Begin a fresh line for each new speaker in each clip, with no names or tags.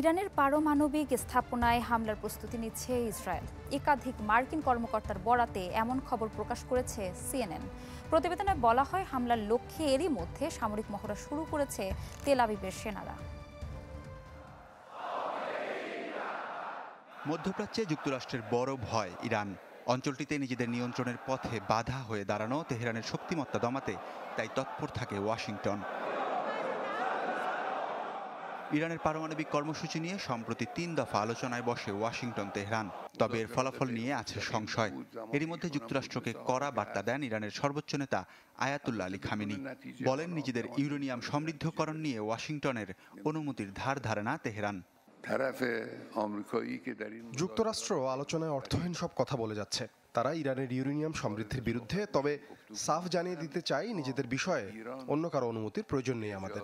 ইরানের পারমাণবিক স্থাপনায় হামলার প্রস্তুতি নিচ্ছে ইসরায়েল। একাধিক মার্কিন কর্মকর্তার বরাতে এমন খবর প্রকাশ করেছে সিএনএন। প্রতিবেদনে বলা হয়, হামলার লক্ষ্যে এরই মধ্যে সামরিক মহড়া শুরু করেছে তেল আবিবের সেনারা।
মধ্যপ্রাচ্যে যুক্তরাষ্ট্রের বড় ভয় ইরান। অঞ্চলটিতে নিজেদের নিয়ন্ত্রণের পথে বাধা হয়ে দাঁড়ানো তেহরানের শক্তিমত্তা দমাতে তাই তৎপর থাকে ওয়াশিংটন। ইরানের পারমাণবিক কর্মসূচি নিয়ে সম্প্রতি ৩ দফা আলোচনায় বসে ওয়াশিংটন তেহরান। তবে এর ফলাফল নিয়ে আছে সংশয়। এরই মধ্যে যুক্তরাষ্ট্রকে কড়া বার্তা দেন ইরানের সর্বোচ্চ নেতা আয়াতুল্লাহ আলী খামেনি। বলেন, নিজেদের ইউরেনিয়াম সমৃদ্ধকরণ নিয়ে ওয়াশিংটনের অনুমতির ধার ধারে না তেহরান।
যুক্তরাষ্ট্র আলোচনায় অর্থহীন সব কথা বলে যাচ্ছে। তারা ইরানের ইউরেনিয়াম সমৃদ্ধির বিরুদ্ধে, তবে সাফ জানিয়ে দিতে চাই, নিজেদের বিষয়ে অন্য কারো অনুমতির প্রয়োজন নেই আমাদের।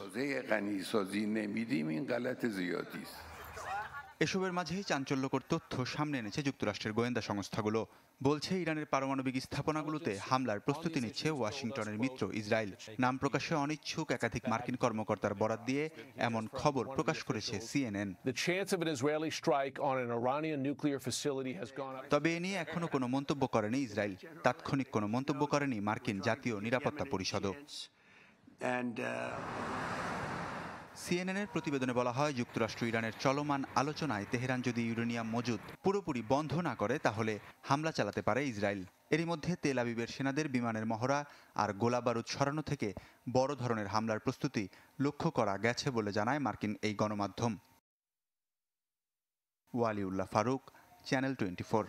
এসবের মাঝেই চাঞ্চল্যকর তথ্য সামনে এনেছে যুক্তরাষ্ট্রের গোয়েন্দা সংস্থাগুলো। বলছে, ইরানের পারমাণবিক স্থাপনাগুলোতে হামলার প্রস্তুতি নিচ্ছে ওয়াশিংটনের মিত্র ইসরায়েল। নাম প্রকাশে অনিচ্ছুক একাধিক মার্কিন কর্মকর্তার বরাত দিয়ে এমন খবর প্রকাশ করেছে সিএনএন। তবে এ নিয়ে এখনো কোনো মন্তব্য করেনি ইসরায়েল। তাৎক্ষণিক কোনো মন্তব্য করেনি মার্কিন জাতীয় নিরাপত্তা পরিষদও। সিএনএনের প্রতিবেদনে বলা হয়, যুক্তরাষ্ট্র ইরানের চলমান আলোচনায় তেহরান যদি ইউরেনিয়াম মজুদ পুরোপুরি বন্ধ না করে তাহলে হামলা চালাতে পারে ইসরায়েল। এরই মধ্যে তেল আবিবের সেনাদের বিমানের মহড়া আর গোলাবারুদ সরানো থেকে বড় ধরনের হামলার প্রস্তুতি লক্ষ্য করা গেছে বলে জানায় মার্কিন এই গণমাধ্যম। ওয়ালিউল্লাহ ফারুক, চ্যানেল 24।